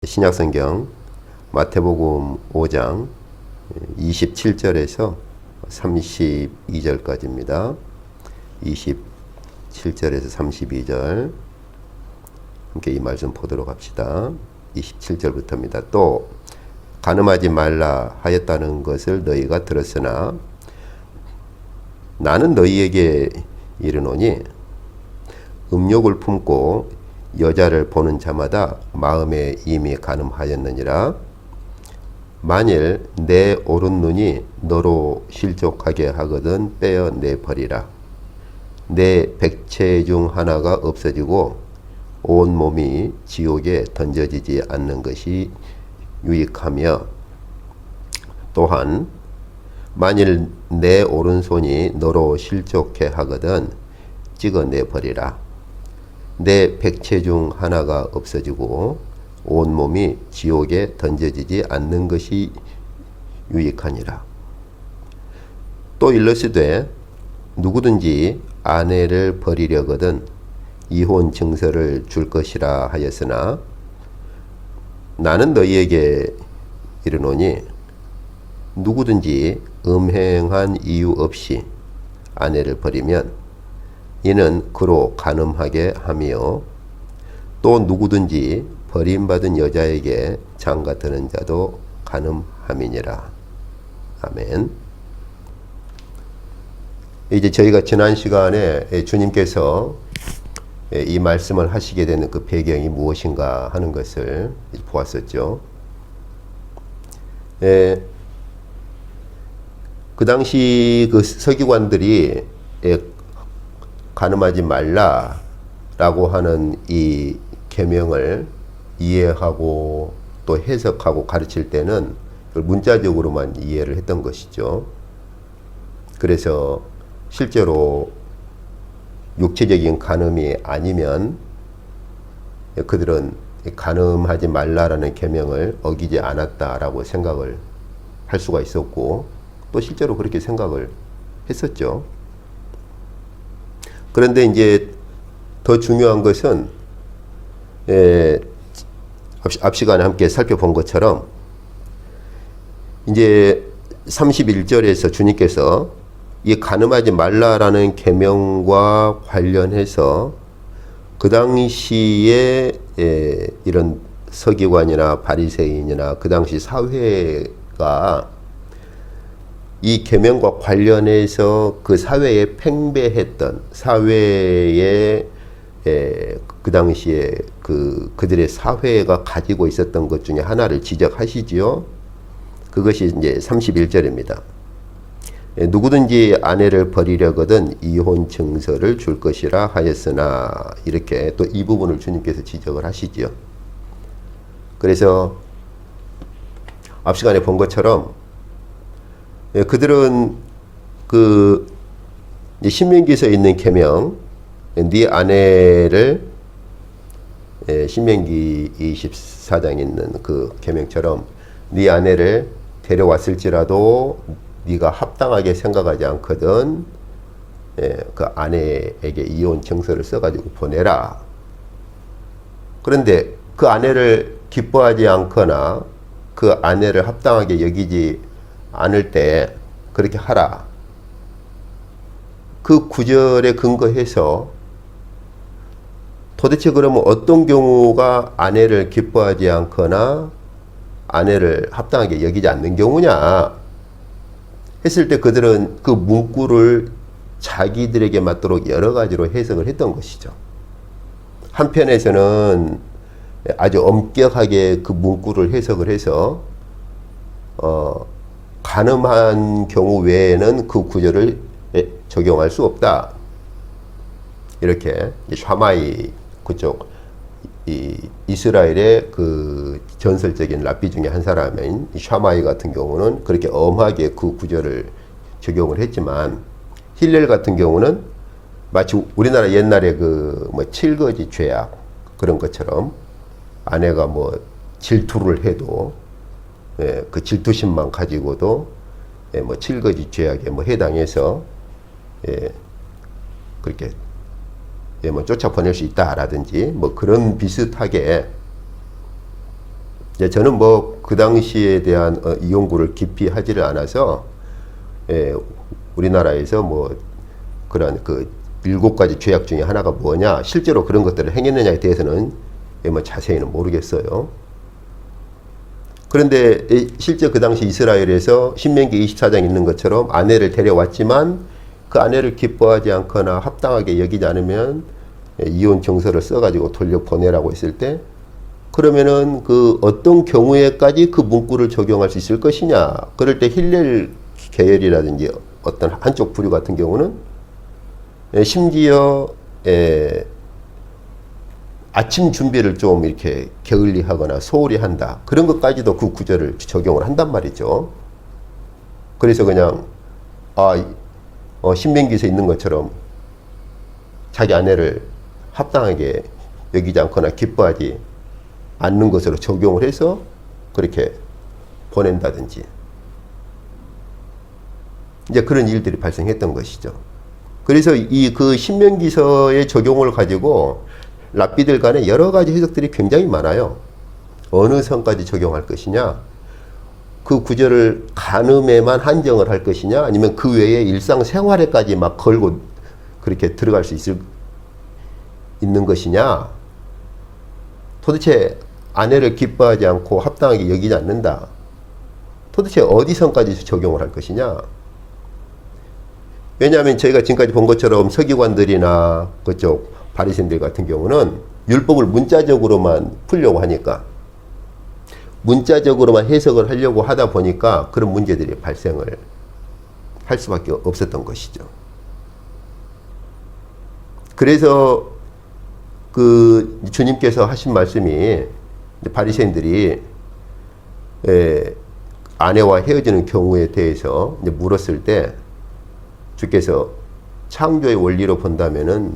신약성경 마태복음 5장 27절에서 32절까지입니다. 27절에서 32절 함께 이 말씀 보도록 합시다. 27절부터입니다. 또 간음하지 말라 하였다는 것을 너희가 들었으나 나는 너희에게 이르노니 음욕을 품고 여자를 보는 자마다 마음에 이미 간음하였느니라. 만일 내 오른 눈이 너로 실족하게 하거든 빼어내 버리라. 내 백체 중 하나가 없어지고 온 몸이 지옥에 던져지지 않는 것이 유익하며, 또한 만일 내 오른손이 너로 실족해 하거든 찍어내 버리라. 내 백체 중 하나가 없어지고 온 몸이 지옥에 던져지지 않는 것이 유익하니라. 또 일러스되 누구든지 아내를 버리려거든 이혼 증서를 줄 것이라 하였으나 나는 너희에게 이르노니 누구든지 음행한 이유 없이 아내를 버리면 이는 그로 간음하게 하며, 또 누구든지 버림받은 여자에게 장가 드는 자도 간음함이니라. 아멘. 이제 저희가 지난 시간에 주님께서 이 말씀을 하시게 되는 그 배경이 무엇인가 하는 것을 보았었죠. 그 당시 그 서기관들이 간음하지 말라라고 하는 이 계명을 이해하고 또 해석하고 가르칠 때는 문자적으로만 이해를 했던 것이죠. 그래서 실제로 육체적인 간음이 아니면 그들은 간음하지 말라라는 계명을 어기지 않았다라고 생각을 할 수가 있었고, 또 실제로 그렇게 생각을 했었죠. 그런데 이제 더 중요한 것은 앞 시간에 함께 살펴본 것처럼 이제 31절에서 주님께서 이 간음하지 말라라는 계명과 관련해서 그 당시에 이런 서기관이나 바리새인이나 그 당시 사회가 이 계명과 관련해서 그 사회에 팽배했던 사회에 그 당시에 그들의 사회가 가지고 있었던 것 중에 하나를 지적하시지요. 그것이 이제 31절입니다. 누구든지 아내를 버리려거든 이혼 증서를 줄 것이라 하였으나, 이렇게 또 이 부분을 주님께서 지적을 하시지요. 그래서 앞 시간에 본 것처럼 그들은 그 신명기서에 있는 계명, 네 아내를, 신명기 24장에 있는 그 계명처럼 네 아내를 데려왔을지라도 네가 합당하게 생각하지 않거든 그 아내에게 이혼 증서를 써가지고 보내라. 그런데 그 아내를 기뻐하지 않거나 그 아내를 합당하게 여기지 않을 때 그렇게 하라. 그 구절에 근거해서 도대체 그러면 어떤 경우가 아내를 기뻐하지 않거나 아내를 합당하게 여기지 않는 경우냐 했을 때 그들은 그 문구를 자기들에게 맞도록 여러 가지로 해석을 했던 것이죠. 한편에서는 아주 엄격하게 그 문구를 해석을 해서 간음한 경우 외에는 그 구절을 적용할 수 없다. 이렇게 샤마이 그쪽 이스라엘의 그 전설적인 랍비 중에 한 사람인 샤마이 같은 경우는 그렇게 엄하게 그 구절을 적용을 했지만, 힐렐 같은 경우는 마치 우리나라 옛날에 그 뭐 7거지 죄악 그런 것처럼 아내가 뭐 질투를 해도 그 질투심만 가지고도 뭐 7거지 죄악에 뭐 해당해서 그렇게 뭐 쫓아보낼 수 있다라든지 뭐 그런 비슷하게 이제 저는 뭐 그 당시에 대한 이 연구를 깊이 하지를 않아서 우리나라에서 뭐 그런 그 7가지 죄악 중에 하나가 뭐냐, 실제로 그런 것들을 행했느냐에 대해서는 뭐 자세히는 모르겠어요. 그런데 실제 그 당시 이스라엘에서 신명기 24장 있는 것처럼 아내를 데려왔지만 그 아내를 기뻐하지 않거나 합당하게 여기지 않으면 이혼 정서를 써가지고 돌려보내라고 했을 때, 그러면은 그 어떤 경우에까지 그 문구를 적용할 수 있을 것이냐. 그럴 때 힐렐 계열이라든지 어떤 한쪽 부류 같은 경우는 심지어 아침 준비를 좀 이렇게 게을리하거나 소홀히 한다. 그런 것까지도 그 구절을 적용을 한단 말이죠. 그래서 그냥 신명기에서 있는 것처럼 자기 아내를 합당하게 여기지 않거나 기뻐하지 않는 것으로 적용을 해서 그렇게 보낸다든지 이제 그런 일들이 발생했던 것이죠. 그래서 이 그 신명기서의 적용을 가지고 랍비들 간에 여러 가지 해석들이 굉장히 많아요. 어느 선까지 적용할 것이냐, 그 구절을 간음에만 한정을 할 것이냐, 아니면 그 외에 일상생활에까지 막 걸고 그렇게 들어갈 수 있는 것이냐, 도대체 아내를 기뻐하지 않고 합당하게 여기지 않는다. 도대체 어디 선까지 적용을 할 것이냐. 왜냐하면 저희가 지금까지 본 것처럼 서기관들이나 그쪽 바리새인들 같은 경우는 율법을 문자적으로만 풀려고 하니까, 문자적으로만 해석을 하려고 하다 보니까 그런 문제들이 발생을 할 수밖에 없었던 것이죠. 그래서 그 주님께서 하신 말씀이 바리새인들이 아내와 헤어지는 경우에 대해서 이제 물었을 때 주께서 창조의 원리로 본다면은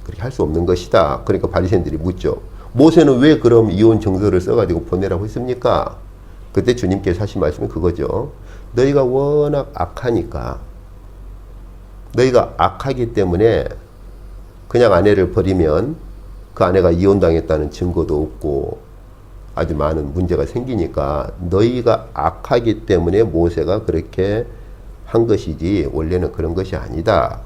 그렇게 할 수 없는 것이다. 그러니까 바리새인들이 묻죠. 모세는 왜 그럼 이혼 정서를 써가지고 보내라고 했습니까? 그때 주님께서 하신 말씀이 그거죠. 너희가 워낙 악하니까, 너희가 악하기 때문에 그냥 아내를 버리면 그 아내가 이혼당했다는 증거도 없고 아주 많은 문제가 생기니까 너희가 악하기 때문에 모세가 그렇게 한 것이지 원래는 그런 것이 아니다.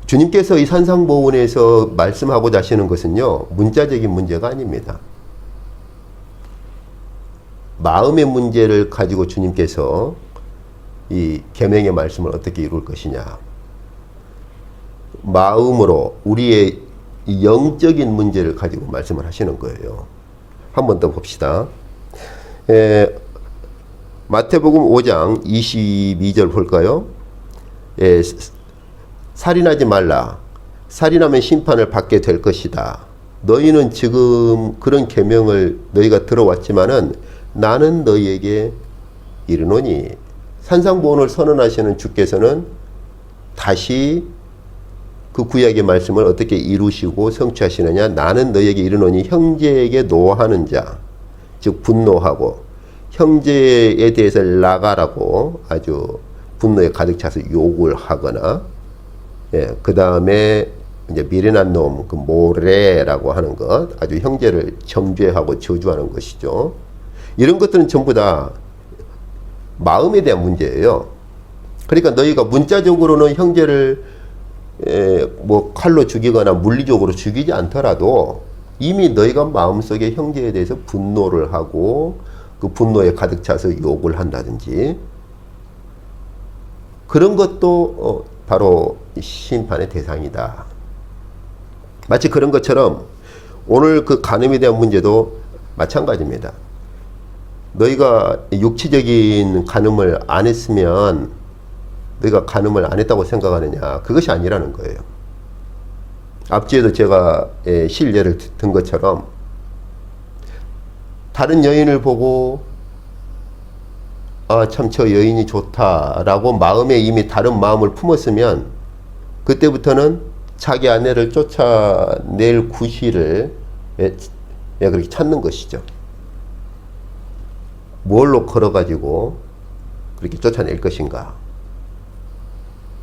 주님께서 이 산상보훈에서 말씀하고자 하시는 것은요, 문자적인 문제가 아닙니다. 마음의 문제를 가지고 주님께서 이 계명의 말씀을 어떻게 이룰 것이냐, 마음으로 우리의 영적인 문제를 가지고 말씀을 하시는 거예요. 한 번 더 봅시다. 마태복음 5장 22절 볼까요? 살인하지 말라. 살인하면 심판을 받게 될 것이다. 너희는 지금 그런 계명을 너희가 들어왔지만은 나는 너희에게 이르노니. 산상보훈을 선언하시는 주께서는 다시 그 구약의 말씀을 어떻게 이루시고 성취하시느냐. 나는 너희에게 이르노니 형제에게 노하는 자, 즉 분노하고 형제에 대해서 나가라고 아주 분노에 가득 차서 욕을 하거나, 그 다음에 이제 미련한 놈, 그 모래라고 하는 것, 아주 형제를 정죄하고 저주하는 것이죠. 이런 것들은 전부 다 마음에 대한 문제예요. 그러니까 너희가 문자적으로는 형제를 뭐 칼로 죽이거나 물리적으로 죽이지 않더라도 이미 너희가 마음속에 형제에 대해서 분노를 하고 그 분노에 가득 차서 욕을 한다든지, 그런 것도 바로 심판의 대상이다. 마치 그런 것처럼 오늘 그 간음에 대한 문제도 마찬가지입니다. 너희가 육체적인 간음을 안 했으면 너희가 간음을 안 했다고 생각하느냐, 그것이 아니라는 거예요. 앞주에도 제가 실례를 든 것처럼 다른 여인을 보고 참 저 여인이 좋다라고 마음에 이미 다른 마음을 품었으면 그때부터는 자기 아내를 쫓아낼 구실을 그렇게 찾는 것이죠. 뭘로 걸어가지고 그렇게 쫓아낼 것인가.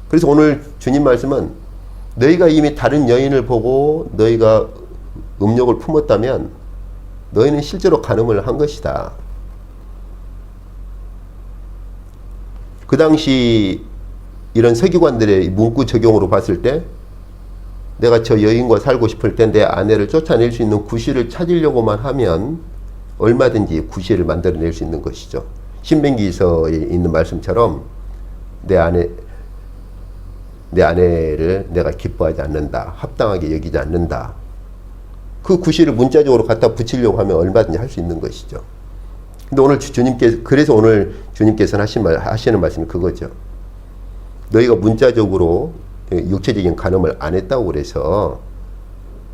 그래서 오늘 주님 말씀은 너희가 이미 다른 여인을 보고 너희가 음욕을 품었다면 너희는 실제로 간음을 한 것이다. 그 당시 이런 서기관들의 문구 적용으로 봤을 때 내가 저 여인과 살고 싶을 때 내 아내를 쫓아낼 수 있는 구실을 찾으려고만 하면 얼마든지 구실을 만들어낼 수 있는 것이죠. 신명기서에 있는 말씀처럼 내 아내를 내가 기뻐하지 않는다. 합당하게 여기지 않는다. 그 구실을 문자적으로 갖다 붙이려고 하면 얼마든지 할 수 있는 것이죠. 근데 오늘 그래서 오늘 주님께서는 하시는 말씀이 그거죠. 너희가 문자적으로 육체적인 간음을 안 했다고 그래서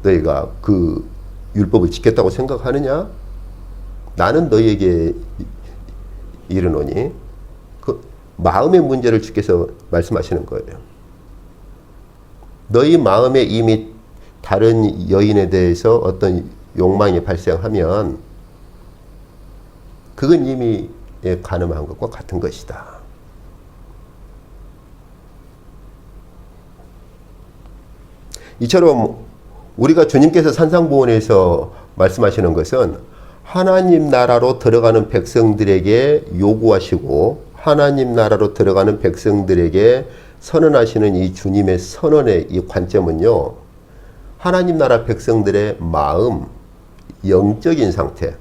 너희가 그 율법을 지켰다고 생각하느냐? 나는 너희에게 이르노니 그 마음의 문제를 주께서 말씀하시는 거예요. 너희 마음에 이미 다른 여인에 대해서 어떤 욕망이 발생하면 그건 이미 간음한 것과 같은 것이다. 이처럼 우리가 주님께서 산상보훈에서 말씀하시는 것은 하나님 나라로 들어가는 백성들에게 요구하시고 하나님 나라로 들어가는 백성들에게 선언하시는 이 주님의 선언의 이 관점은요, 하나님 나라 백성들의 마음, 영적인 상태,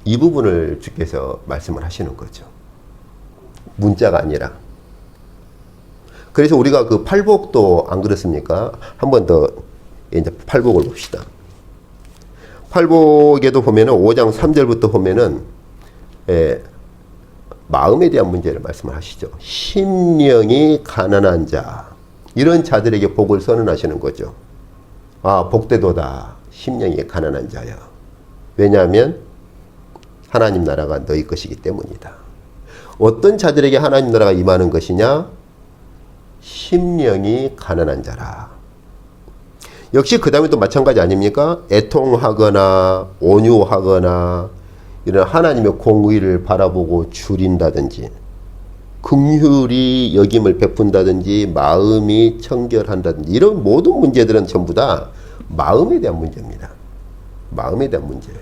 이 부분을 주께서 말씀을 하시는 거죠. 문자가 아니라. 그래서 우리가 그 팔복도 안 그렇습니까? 한 번 더 이제 팔복을 봅시다. 팔복에도 보면은 5장 3절부터 보면은 마음에 대한 문제를 말씀을 하시죠. 심령이 가난한 자, 이런 자들에게 복을 선언하시는 거죠. 아, 복되도다. 심령이 가난한 자야. 왜냐하면 하나님 나라가 너희 것이기 때문이다. 어떤 자들에게 하나님 나라가 임하는 것이냐? 심령이 가난한 자라. 역시 그 다음에 또 마찬가지 아닙니까? 애통하거나 온유하거나 이런 하나님의 공의를 바라보고 줄인다든지 긍휼히 여김을 베푼다든지 마음이 청결한다든지 이런 모든 문제들은 전부 다 마음에 대한 문제입니다. 마음에 대한 문제예요.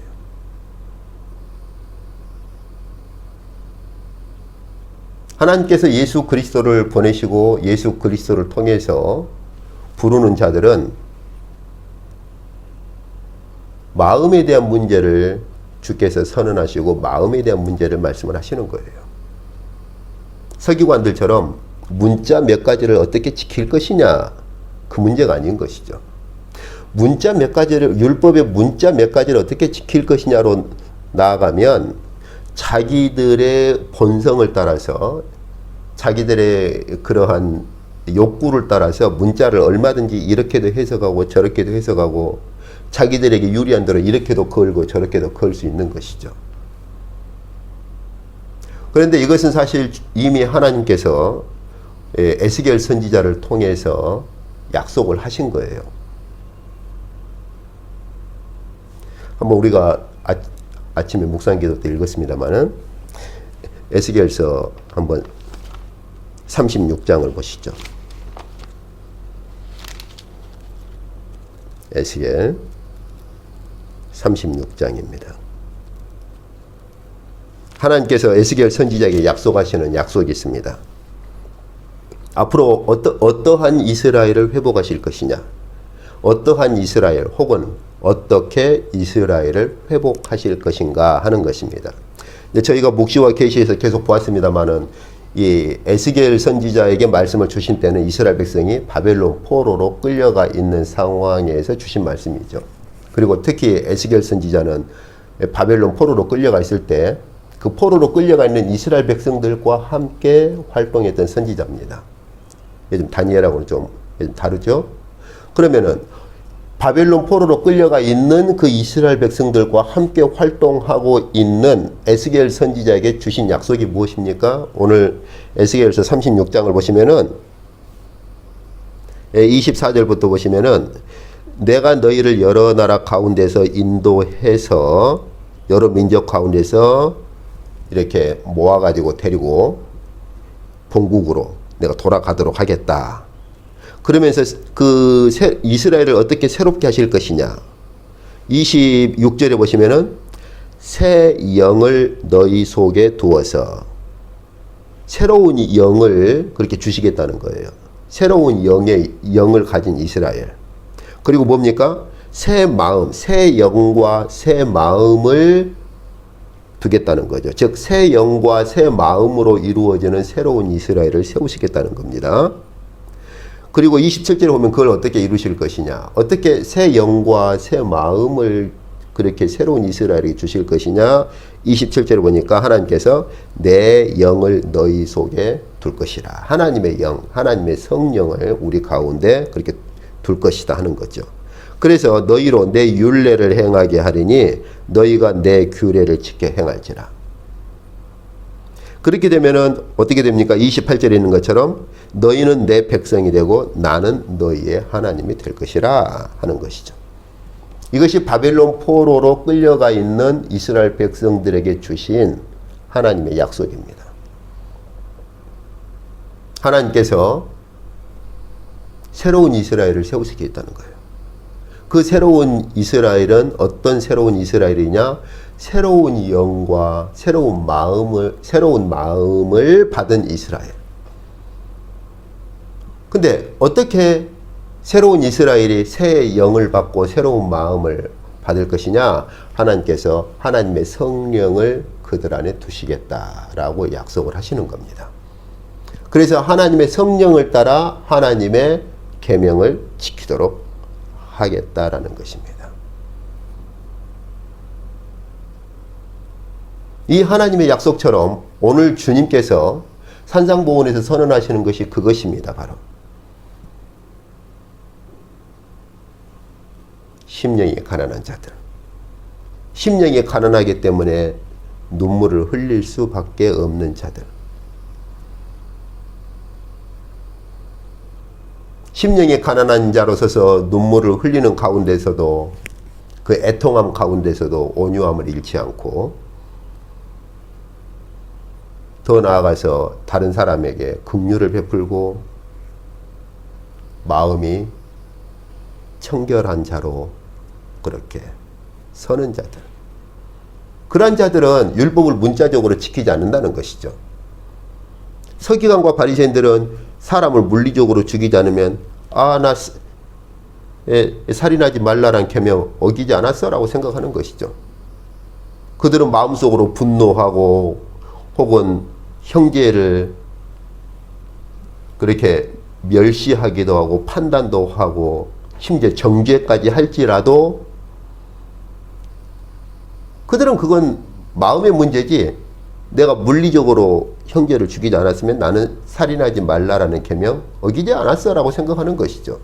하나님께서 예수 그리스도를 보내시고 예수 그리스도를 통해서 부르는 자들은 마음에 대한 문제를 주께서 선언하시고 마음에 대한 문제를 말씀을 하시는 거예요. 서기관들처럼 문자 몇 가지를 어떻게 지킬 것이냐, 그 문제가 아닌 것이죠. 문자 몇 가지를, 율법의 문자 몇 가지를 어떻게 지킬 것이냐로 나아가면 자기들의 본성을 따라서 자기들의 그러한 욕구를 따라서 문자를 얼마든지 이렇게도 해석하고 저렇게도 해석하고 자기들에게 유리한 대로 이렇게도 걸고 저렇게도 걸 수 있는 것이죠. 그런데 이것은 사실 이미 하나님께서 에스겔 선지자를 통해서 약속을 하신 거예요. 한번 우리가 아침에 묵상기도 때 읽었습니다마는 에스겔서 한번 36장을 보시죠. 에스겔 36장입니다. 하나님께서 에스겔 선지자에게 약속하시는 약속이 있습니다. 앞으로 어떠한 이스라엘을 회복하실 것이냐, 어떠한 이스라엘 혹은 어떻게 이스라엘을 회복하실 것인가 하는 것입니다. 저희가 묵시와 계시에서 계속 보았습니다마는 이 에스겔 선지자에게 말씀을 주신 때는 이스라엘 백성이 바벨론 포로로 끌려가 있는 상황에서 주신 말씀이죠. 그리고 특히 에스겔 선지자는 바벨론 포로로 끌려가 있을 때 그 포로로 끌려가 있는 이스라엘 백성들과 함께 활동했던 선지자입니다. 요즘 다니엘하고는 좀 다르죠? 그러면은 바벨론 포로로 끌려가 있는 그 이스라엘 백성들과 함께 활동하고 있는 에스겔 선지자에게 주신 약속이 무엇입니까? 오늘 에스겔서 36장을 보시면은 24절부터 보시면은 내가 너희를 여러 나라 가운데서 인도해서 여러 민족 가운데서 이렇게 모아가지고 데리고 본국으로 내가 돌아가도록 하겠다. 그러면서 이스라엘을 어떻게 새롭게 하실 것이냐. 26절에 보시면은 새 영을 너희 속에 두어서, 새로운 영을 그렇게 주시겠다는 거예요. 새로운 영을 가진 이스라엘. 그리고 뭡니까? 새 마음, 새 영과 새 마음을 두겠다는 거죠. 즉 새 영과 새 마음으로 이루어지는 새로운 이스라엘을 세우시겠다는 겁니다. 그리고 27절에 보면 그걸 어떻게 이루실 것이냐, 어떻게 새 영과 새 마음을 그렇게 새로운 이스라엘에게 주실 것이냐. 27절에 보니까 하나님께서 내 영을 너희 속에 둘 것이라. 하나님의 영, 하나님의 성령을 우리 가운데 그렇게 둘 것이다 하는 거죠. 그래서 너희로 내 율례를 행하게 하리니 너희가 내 규례를 지켜 행할지라. 그렇게 되면은 어떻게 됩니까? 28절에 있는 것처럼 너희는 내 백성이 되고 나는 너희의 하나님이 될 것이라 하는 것이죠. 이것이 바벨론 포로로 끌려가 있는 이스라엘 백성들에게 주신 하나님의 약속입니다. 하나님께서 새로운 이스라엘을 세우시겠다는 거예요. 그 새로운 이스라엘은 어떤 새로운 이스라엘이냐? 새로운 영과 새로운 마음을 받은 이스라엘. 근데 어떻게 새로운 이스라엘이 새 영을 받고 새로운 마음을 받을 것이냐? 하나님께서 하나님의 성령을 그들 안에 두시겠다라고 약속을 하시는 겁니다. 그래서 하나님의 성령을 따라 하나님의 계명을 지키도록 하겠다라는 것입니다. 이 하나님의 약속처럼 오늘 주님께서 산상보훈에서 선언하시는 것이 그것입니다. 바로 심령이 가난한 자들, 심령이 가난하기 때문에 눈물을 흘릴 수밖에 없는 자들, 심령이 가난한 자로 서서 눈물을 흘리는 가운데서도, 그 애통함 가운데서도 온유함을 잃지 않고 더 나아가서 다른 사람에게 긍휼을 베풀고 마음이 청결한 자로 그렇게 서는 자들, 그러한 자들은 율법을 문자적으로 지키지 않는다는 것이죠. 서기관과 바리새인들은 사람을 물리적으로 죽이지 않으면 나 살인하지 말라란 계명 어기지 않았어? 라고 생각하는 것이죠. 그들은 마음속으로 분노하고 혹은 형제를 그렇게 멸시하기도 하고 판단도 하고 심지어 정죄까지 할지라도 그들은 그건 마음의 문제지, 내가 물리적으로 형제를 죽이지 않았으면 나는 살인하지 말라라는 계명 어기지 않았어 라고 생각하는 것이죠.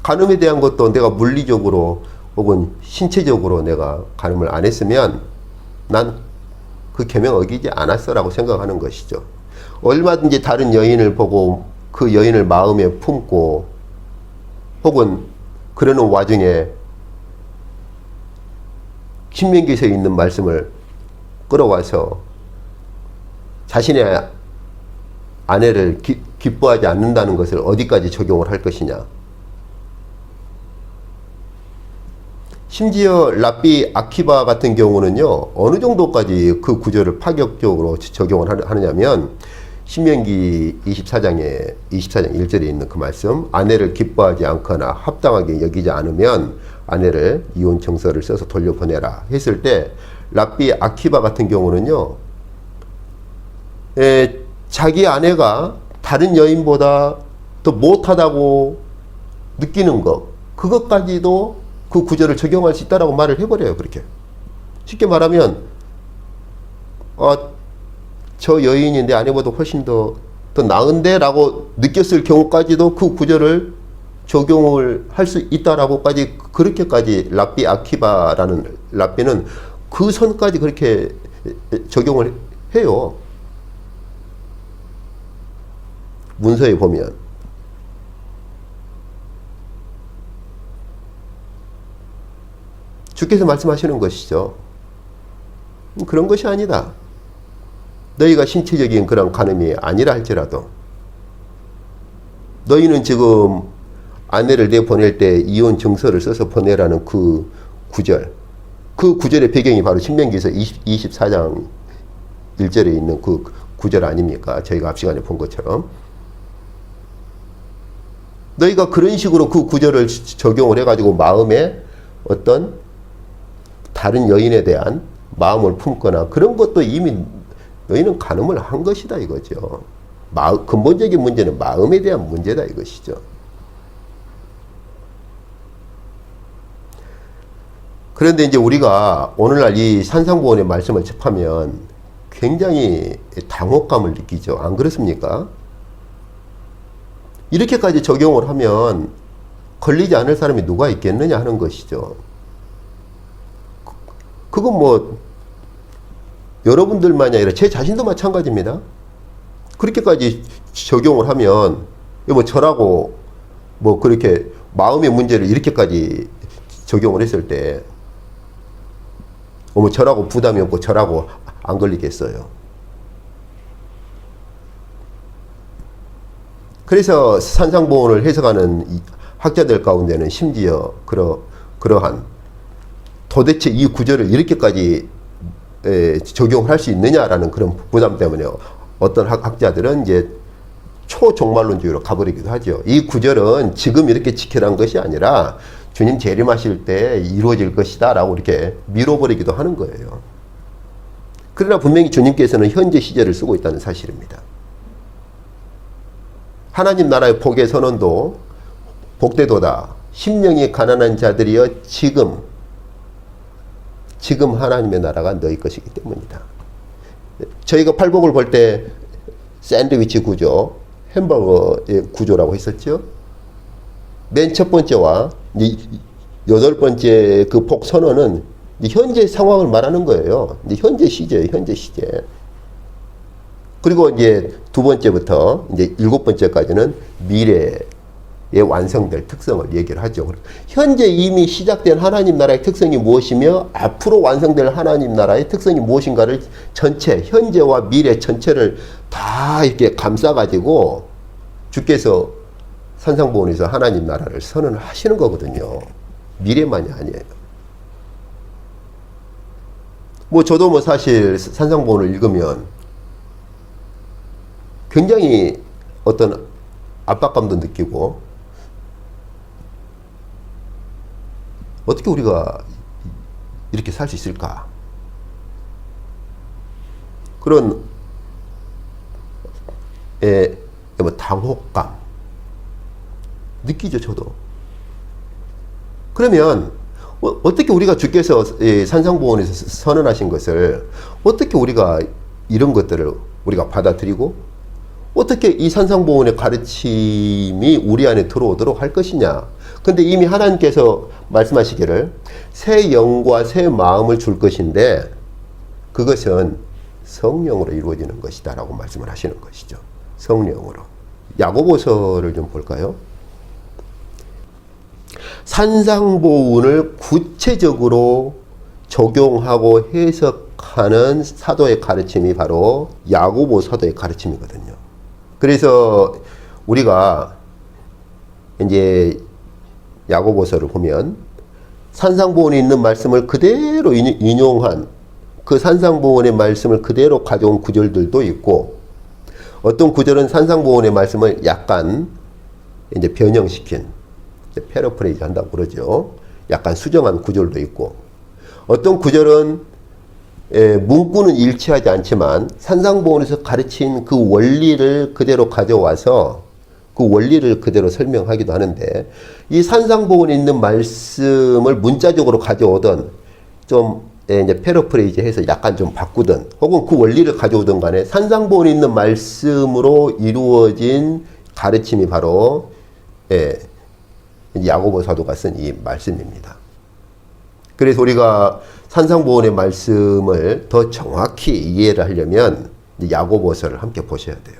간음에 대한 것도 내가 물리적으로 혹은 신체적으로 내가 간음을 안 했으면 난 그 계명 어기지 않았어 라고 생각하는 것이죠. 얼마든지 다른 여인을 보고 그 여인을 마음에 품고 혹은 그러는 와중에 신명기서에 있는 말씀을 끌어와서 자신의 아내를 기뻐하지 않는다는 것을 어디까지 적용을 할 것이냐. 심지어 랍비 아키바 같은 경우는요, 어느 정도까지 그 구절을 파격적으로 적용을 하느냐면 신명기 24장 1절에 있는 그 말씀, 아내를 기뻐하지 않거나 합당하게 여기지 않으면 아내를 이혼 청서를 써서 돌려보내라 했을 때 랍비 아키바 같은 경우는요, 자기 아내가 다른 여인보다 더 못하다고 느끼는 것, 그것까지도 그 구절을 적용할 수 있다라고 말을 해버려요. 그렇게 쉽게 말하면 저 여인이 내 아내보다 훨씬 더 나은데 라고 느꼈을 경우까지도 그 구절을 적용을 할 수 있다라고까지, 그렇게까지 랍비 아키바라는 랍비는 그 선까지 그렇게 적용을 해요. 문서에 보면. 주께서 말씀하시는 것이죠. 그런 것이 아니다. 너희가 신체적인 그런 간음이 아니라 할지라도 너희는 지금 아내를 내보낼 때 이혼 증서를 써서 보내라는 그 구절, 그 구절의 배경이 바로 신명기에서 24장 1절에 있는 그 구절 아닙니까? 저희가 앞 시간에 본 것처럼. 너희가 그런 식으로 그 구절을 적용을 해가지고 마음에 어떤 다른 여인에 대한 마음을 품거나 그런 것도 이미 너희는 간음을 한 것이다 이거죠. 근본적인 문제는 마음에 대한 문제다 이것이죠. 그런데 이제 우리가 오늘날 이 산상보훈의 말씀을 접하면 굉장히 당혹감을 느끼죠. 안 그렇습니까? 이렇게까지 적용을 하면 걸리지 않을 사람이 누가 있겠느냐 하는 것이죠. 그건 뭐 여러분들만이 아니라 제 자신도 마찬가지입니다. 그렇게까지 적용을 하면 뭐 저라고 뭐 그렇게 마음의 문제를 이렇게까지 적용을 했을 때 뭐 저라고 부담이 없고 저라고 안 걸리겠어요. 그래서 산상보훈을 해석하는 학자들 가운데는 심지어 그러한 도대체 이 구절을 이렇게까지 적용을 할 수 있느냐라는 그런 부담 때문에 어떤 학자들은 이제 초종말론주의로 가버리기도 하죠. 이 구절은 지금 이렇게 지켜란 것이 아니라 주님 재림하실 때 이루어질 것이다 라고 이렇게 밀어버리기도 하는 거예요. 그러나 분명히 주님께서는 현재 시제를 쓰고 있다는 사실입니다. 하나님 나라의 복의 선언도 복되도다. 심령이 가난한 자들이여 지금 하나님의 나라가 너희 것이기 때문이다. 저희가 팔복을 볼 때 샌드위치 구조, 햄버거의 구조라고 했었죠. 맨 첫 번째와 여덟 번째 그 복 선언은 현재 상황을 말하는 거예요. 현재 시제예요, 현재 시제. 그리고 이제 두 번째부터 이제 일곱 번째까지는 미래에 완성될 특성을 얘기를 하죠. 현재 이미 시작된 하나님 나라의 특성이 무엇이며 앞으로 완성될 하나님 나라의 특성이 무엇인가를 전체, 현재와 미래 전체를 다 이렇게 감싸가지고 주께서 산상보훈에서 하나님 나라를 선언을 하시는 거거든요. 미래만이 아니에요. 뭐 저도 뭐 사실 산상보훈을 읽으면 굉장히 어떤 압박감도 느끼고 어떻게 우리가 이렇게 살 수 있을까? 그런 뭐 당혹감 느끼죠, 저도. 그러면 어떻게 우리가 주께서 산상보훈에서 선언하신 것을 어떻게 우리가 이런 것들을 우리가 받아들이고 어떻게 이 산상보훈의 가르침이 우리 안에 들어오도록 할 것이냐. 근데 이미 하나님께서 말씀하시기를 새 영과 새 마음을 줄 것인데 그것은 성령으로 이루어지는 것이다 라고 말씀을 하시는 것이죠. 성령으로. 야고보서를 좀 볼까요? 산상보훈을 구체적으로 적용하고 해석하는 사도의 가르침이 바로 야고보 사도의 가르침이거든요. 그래서 우리가 이제 야고보서를 보면 산상보훈에 있는 말씀을 그대로 인용한 그 산상보훈의 말씀을 그대로 가져온 구절들도 있고 어떤 구절은 산상보훈의 말씀을 약간 이제 변형시킨 패러프레이즈 한다고 그러죠. 약간 수정한 구절도 있고 어떤 구절은 문구는 일치하지 않지만 산상보훈에서 가르친 그 원리를 그대로 가져와서 그 원리를 그대로 설명하기도 하는데 이 산상보훈에 있는 말씀을 문자적으로 가져오던 좀 이제 패러프레이즈 해서 약간 좀 바꾸든 혹은 그 원리를 가져오든 간에 산상보훈에 있는 말씀으로 이루어진 가르침이 바로 야고보 사도가 쓴 이 말씀입니다. 그래서 우리가 산상보훈의 말씀을 더 정확히 이해를 하려면 야고보서를 함께 보셔야 돼요.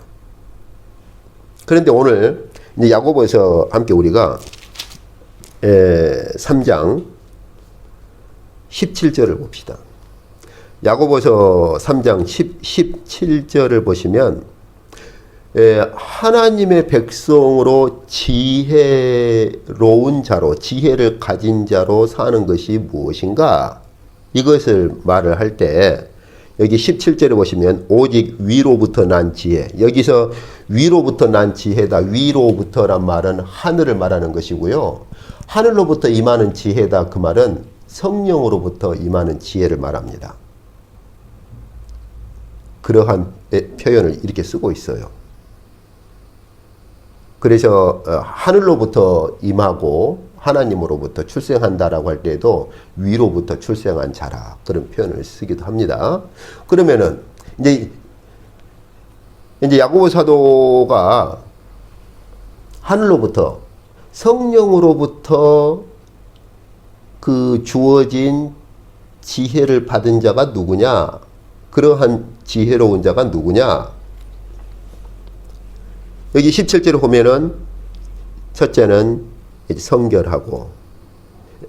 그런데 오늘 이제 야고보서 함께 우리가 3장 17절을 봅시다. 야고보서 3장 17절을 보시면 하나님의 백성으로 지혜로운 자로, 지혜를 가진 자로 사는 것이 무엇인가? 이것을 말을 할 때 여기 17절에 보시면 오직 위로부터 난 지혜. 여기서 위로부터 난 지혜다. 위로부터란 말은 하늘을 말하는 것이고요. 하늘로부터 임하는 지혜다. 그 말은 성령으로부터 임하는 지혜를 말합니다. 그러한 표현을 이렇게 쓰고 있어요. 그래서 하늘로부터 임하고 하나님으로부터 출생한다라고 할 때도 위로부터 출생한 자라, 그런 표현을 쓰기도 합니다. 그러면은 이제 야고보 사도가 하늘로부터 성령으로부터 그 주어진 지혜를 받은 자가 누구냐? 그러한 지혜로운 자가 누구냐? 여기 17절에 보면은 첫째는 이제 성결하고,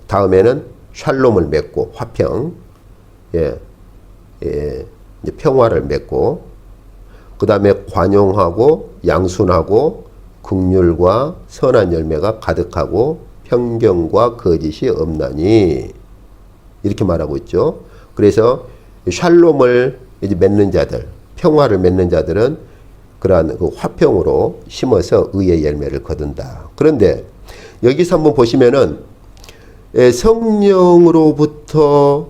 다음에는 샬롬을 맺고, 화평, 이제 평화를 맺고, 그 다음에 관용하고 양순하고 긍휼과 선한 열매가 가득하고 편견과 거짓이 없나니, 이렇게 말하고 있죠. 그래서 샬롬을 이제 맺는 자들, 평화를 맺는 자들은 그러한 그 화평으로 심어서 의의 열매를 거둔다. 그런데 여기서 한번 보시면은 성령으로부터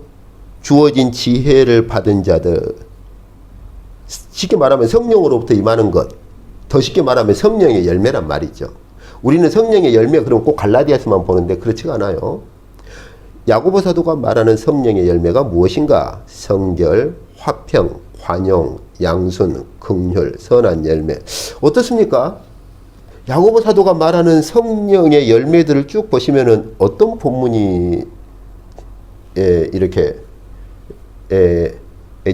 주어진 지혜를 받은 자들, 쉽게 말하면 성령으로부터 임하는 것, 더 쉽게 말하면 성령의 열매란 말이죠. 우리는 성령의 열매, 그럼 꼭 갈라디아서만 보는데 그렇지가 않아요. 야고보 사도가 말하는 성령의 열매가 무엇인가? 성결, 화평, 관용, 양순, 긍휼, 선한 열매. 어떻습니까? 야고보 사도가 말하는 성령의 열매들을 쭉 보시면은 어떤 본문이 이렇게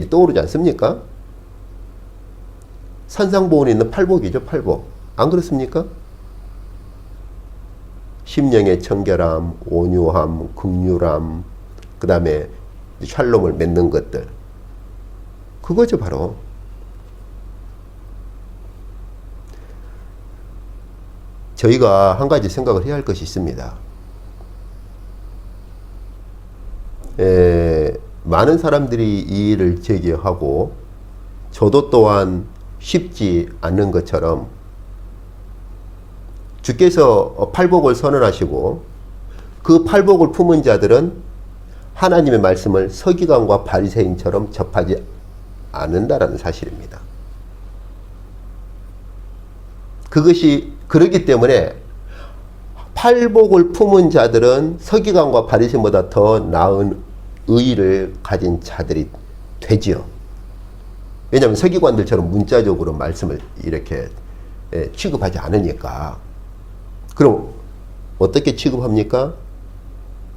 떠오르지 않습니까? 산상보훈에 있는 팔복이죠, 팔복. 안 그렇습니까? 심령의 청결함, 온유함, 긍휼함, 그 다음에 샬롬을 맺는 것들. 그거죠, 바로. 저희가 한 가지 생각을 해야 할 것이 있습니다. 많은 사람들이 이 일을 제기하고 저도 또한 쉽지 않는 것처럼 주께서 팔복을 선언하시고 그 팔복을 품은 자들은 하나님의 말씀을 서기관과 바리새인처럼 접하지 않는다라는 사실입니다. 그렇기 때문에 팔복을 품은 자들은 서기관과 바리새인보다 더 나은 의의를 가진 자들이 되지요. 왜냐하면 서기관들처럼 문자적으로 말씀을 이렇게 취급하지 않으니까. 그럼 어떻게 취급합니까?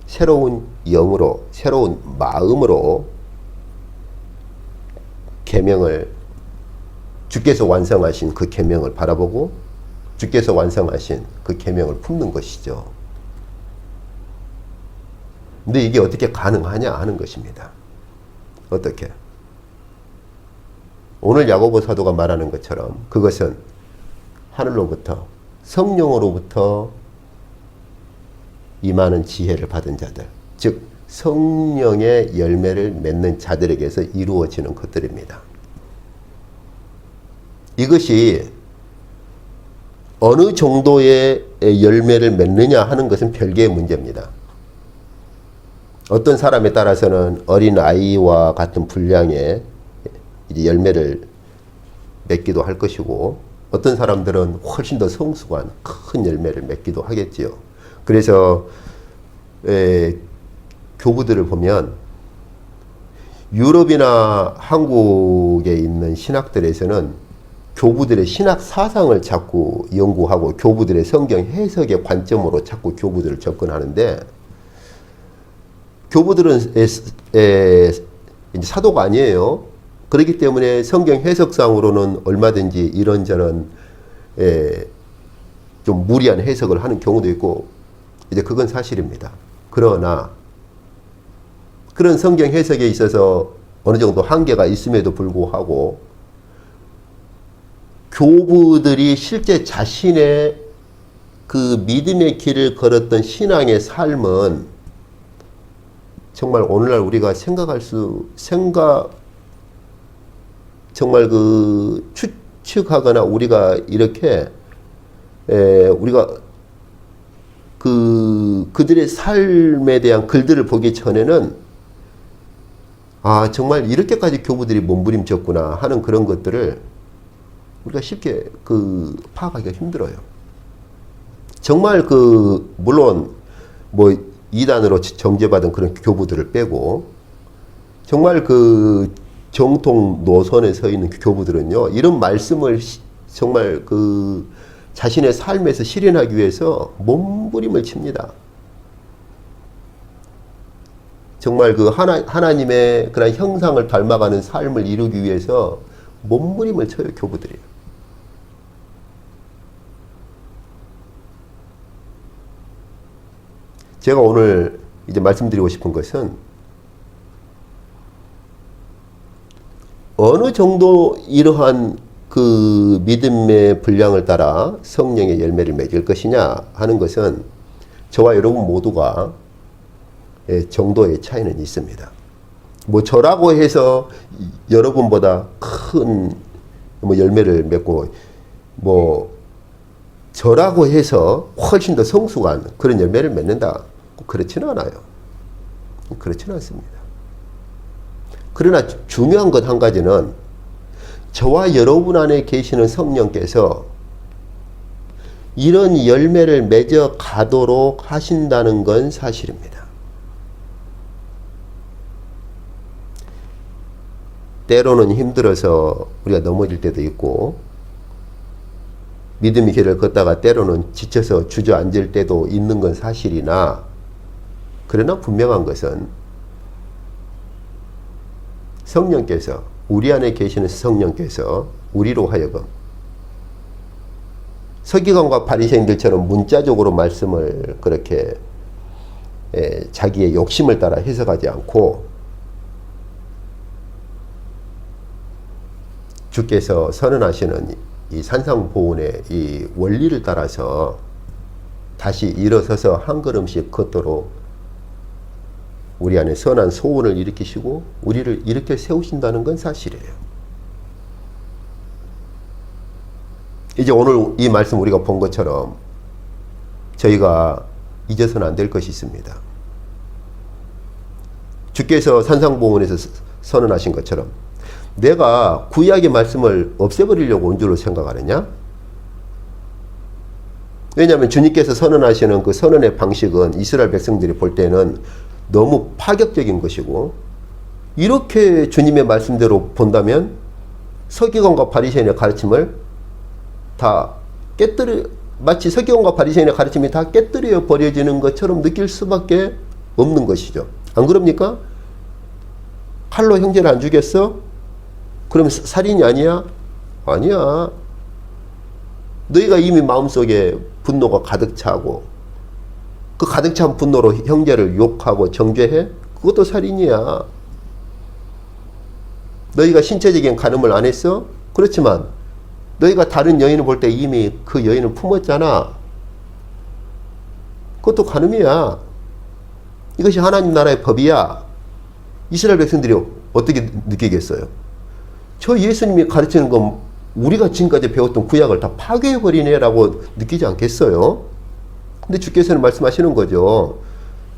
새로운 영으로, 새로운 마음으로 계명을, 주께서 완성하신 그 계명을 바라보고 주께서 완성하신 그 계명을 품는 것이죠. 근데 이게 어떻게 가능하냐 하는 것입니다. 어떻게? 오늘 야고보 사도가 말하는 것처럼 그것은 하늘로부터, 성령으로부터 임하는 지혜를 받은 자들, 즉 성령의 열매를 맺는 자들에게서 이루어지는 것들입니다. 이것이 어느 정도의 열매를 맺느냐 하는 것은 별개의 문제입니다. 어떤 사람에 따라서는 어린 아이와 같은 분량의 이제 열매를 맺기도 할 것이고, 어떤 사람들은 훨씬 더 성숙한 큰 열매를 맺기도 하겠지요. 그래서 교부들을 보면 유럽이나 한국에 있는 신학들에서는 교부들의 신학 사상을 자꾸 연구하고 교부들의 성경 해석의 관점으로 자꾸 교부들을 접근하는데, 교부들은 이제 사도가 아니에요. 그렇기 때문에 성경 해석상으로는 얼마든지 이런저런 좀 무리한 해석을 하는 경우도 있고, 이제 그건 사실입니다. 그러나 그런 성경 해석에 있어서 어느 정도 한계가 있음에도 불구하고 교부들이 실제 자신의 그 믿음의 길을 걸었던 신앙의 삶은 정말 오늘날 우리가 정말 그 추측하거나 우리가 이렇게 우리가 그들의 삶에 대한 글들을 보기 전에는 아 정말 이렇게까지 교부들이 몸부림쳤구나 하는 그런 것들을 우리가 쉽게 파악하기가 힘들어요. 정말 물론 뭐 이단으로 정죄받은 그런 교부들을 빼고 정말 정통 노선에 서 있는 교부들은요 이런 말씀을 정말 자신의 삶에서 실현하기 위해서 몸부림을 칩니다. 정말 하나님의 그런 형상을 닮아가는 삶을 이루기 위해서 몸부림을 쳐요, 교부들이. 제가 오늘 이제 말씀드리고 싶은 것은 어느 정도 이러한 믿음의 분량을 따라 성령의 열매를 맺을 것이냐 하는 것은 저와 여러분 모두가 정도의 차이는 있습니다. 뭐 저라고 해서 여러분보다 큰 열매를 맺고 뭐 저라고 해서 훨씬 더 성숙한 그런 열매를 맺는다. 그렇지는 않아요. 그렇지는 않습니다. 그러나 중요한 것 한 가지는 저와 여러분 안에 계시는 성령께서 이런 열매를 맺어 가도록 하신다는 건 사실입니다. 때로는 힘들어서 우리가 넘어질 때도 있고 믿음의 길을 걷다가 때로는 지쳐서 주저앉을 때도 있는 건 사실이나 그러나 분명한 것은 성령께서 우리 안에 계시는 성령께서 우리로 하여금 서기관과 바리새인들처럼 문자적으로 말씀을 그렇게 자기의 욕심을 따라 해석하지 않고 주께서 선언하시는 이 산상보훈의 이 원리를 따라서 다시 일어서서 한 걸음씩 걷도록 우리 안에 선한 소원을 일으키시고 우리를 이렇게 세우신다는 건 사실이에요. 이제 오늘 이 말씀 우리가 본 것처럼 저희가 잊어서는 안 될 것이 있습니다. 주께서 산상보훈에서 선언하신 것처럼 내가 구약의 말씀을 없애버리려고 온 줄로 생각하느냐? 왜냐하면 주님께서 선언하시는 그 선언의 방식은 이스라엘 백성들이 볼 때는 너무 파격적인 것이고 이렇게 주님의 말씀대로 본다면 서기관과 바리새인의 가르침을 다 마치 서기관과 바리새인의 가르침이 다 깨뜨려 버려지는 것처럼 느낄 수밖에 없는 것이죠. 안 그럽니까? 칼로 형제를 안 죽였어? 그럼 살인이 아니야? 아니야. 너희가 이미 마음속에 분노가 가득 차고 그 가득 찬 분노로 형제를 욕하고 정죄해? 그것도 살인이야. 너희가 신체적인 간음을 안 했어? 그렇지만 너희가 다른 여인을 볼 때 이미 그 여인을 품었잖아. 그것도 간음이야. 이것이 하나님 나라의 법이야. 이스라엘 백성들이 어떻게 느끼겠어요? 저 예수님이 가르치는 건 우리가 지금까지 배웠던 구약을 다 파괴해버리네라고 느끼지 않겠어요? 근데 주께서는 말씀하시는 거죠.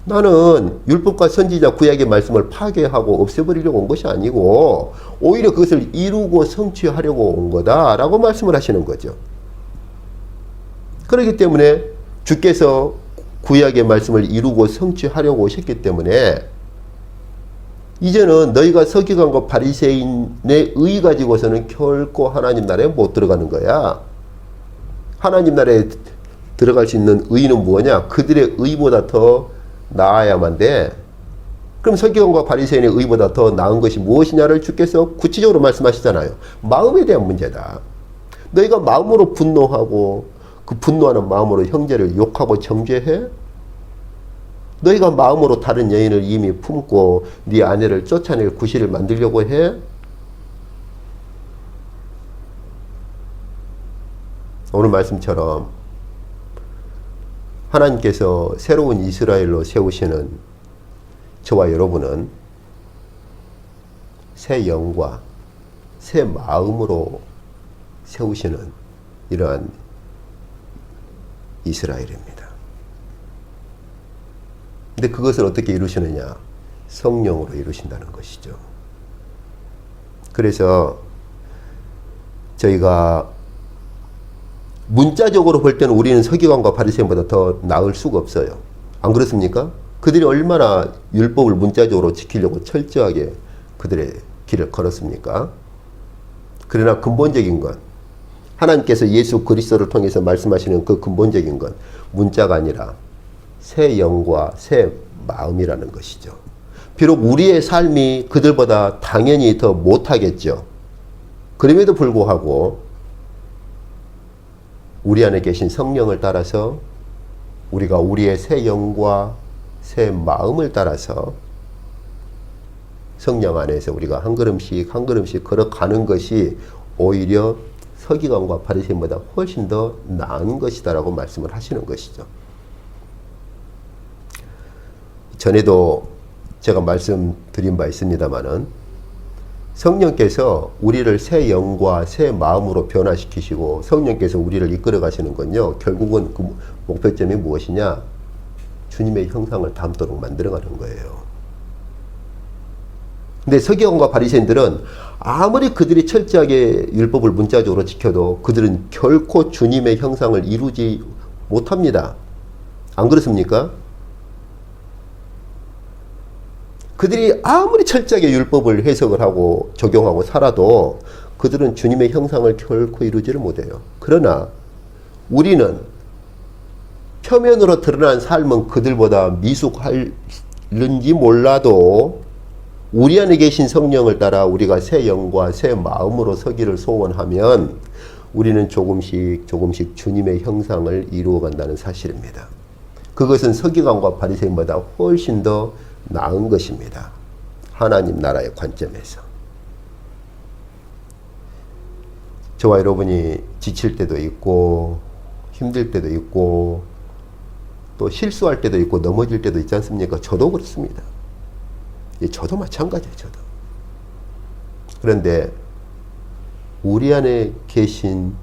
나는 율법과 선지자 구약의 말씀을 파괴하고 없애버리려고 온 것이 아니고 오히려 그것을 이루고 성취하려고 온 거다라고 말씀을 하시는 거죠. 그렇기 때문에 주께서 구약의 말씀을 이루고 성취하려고 오셨기 때문에 이제는 너희가 서기관과 바리새인의 의 가지고서는 결코 하나님 나라에 못 들어가는 거야. 하나님 나라에 들어갈 수 있는 의는 뭐냐? 그들의 의보다 더 나아야만 돼. 그럼 서기관과 바리새인의 의보다 더 나은 것이 무엇이냐를 주께서 구체적으로 말씀하시잖아요. 마음에 대한 문제다. 너희가 마음으로 분노하고 그 분노하는 마음으로 형제를 욕하고 정죄해? 너희가 마음으로 다른 여인을 이미 품고 네 아내를 쫓아낼 구실을 만들려고 해? 오늘 말씀처럼 하나님께서 새로운 이스라엘로 세우시는 저와 여러분은 새 영과 새 마음으로 세우시는 이러한 이스라엘입니다. 근데 그것을 어떻게 이루시느냐? 성령으로 이루신다는 것이죠. 그래서 저희가 문자적으로 볼 때는 우리는 서기관과 바리새인보다 더 나을 수가 없어요. 안 그렇습니까? 그들이 얼마나 율법을 문자적으로 지키려고 철저하게 그들의 길을 걸었습니까? 그러나 근본적인 건 하나님께서 예수 그리스도를 통해서 말씀하시는 그 근본적인 건 문자가 아니라 새 영과 새 마음이라는 것이죠. 비록 우리의 삶이 그들보다 당연히 더 못하겠죠. 그럼에도 불구하고 우리 안에 계신 성령을 따라서 우리가 우리의 새 영과 새 마음을 따라서 성령 안에서 우리가 한 걸음씩 한 걸음씩 걸어가는 것이 오히려 서기관과 바리새인보다 훨씬 더 나은 것이다라고 말씀을 하시는 것이죠. 전에도 제가 말씀드린 바 있습니다마는 성령께서 우리를 새 영과 새 마음으로 변화시키시고 성령께서 우리를 이끌어 가시는 건요, 결국은 그 목표점이 무엇이냐? 주님의 형상을 닮도록 만들어가는 거예요. 근데 서기관과 바리새인들은 아무리 그들이 철저하게 율법을 문자적으로 지켜도 그들은 결코 주님의 형상을 이루지 못합니다. 안 그렇습니까? 그들이 아무리 철저하게 율법을 해석을 하고 적용하고 살아도 그들은 주님의 형상을 결코 이루지를 못해요. 그러나 우리는 표면으로 드러난 삶은 그들보다 미숙할는지 몰라도 우리 안에 계신 성령을 따라 우리가 새 영과 새 마음으로 서기를 소원하면 우리는 조금씩 조금씩 주님의 형상을 이루어간다는 사실입니다. 그것은 서기관과 바리새인보다 훨씬 더 나은 것입니다. 하나님 나라의 관점에서. 저와 여러분이 지칠 때도 있고 힘들 때도 있고 또 실수할 때도 있고 넘어질 때도 있지 않습니까? 저도 그렇습니다. 저도 마찬가지예요. 저도. 그런데 우리 안에 계신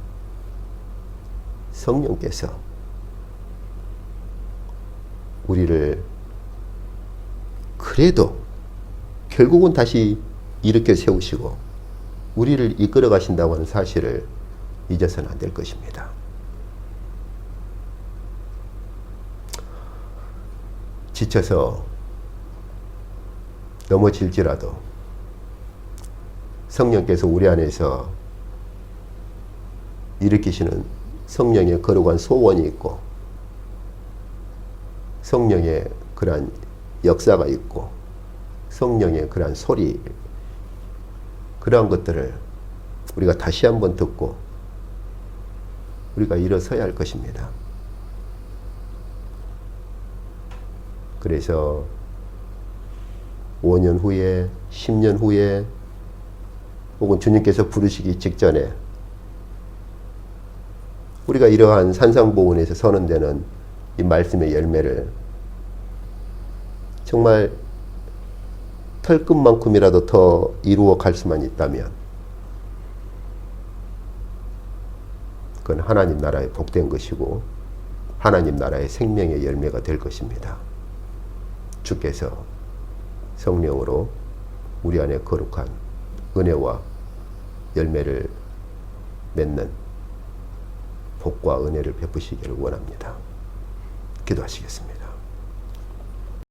성령께서 우리를 그래도 결국은 다시 일으켜 세우시고 우리를 이끌어 가신다고 하는 사실을 잊어서는 안 될 것입니다. 지쳐서 넘어질지라도 성령께서 우리 안에서 일으키시는 성령의 거룩한 소원이 있고 성령의 그러한 역사가 있고 성령의 그러한 소리, 그러한 것들을 우리가 다시 한번 듣고 우리가 일어서야 할 것입니다. 그래서 5년 후에 10년 후에 혹은 주님께서 부르시기 직전에 우리가 이러한 산상보훈에서 선언되는 이 말씀의 열매를 정말 털끝만큼이라도 더 이루어 갈 수만 있다면 그건 하나님 나라의 복된 것이고 하나님 나라의 생명의 열매가 될 것입니다. 주께서 성령으로 우리 안에 거룩한 은혜와 열매를 맺는 복과 은혜를 베푸시기를 원합니다. 기도하시겠습니다.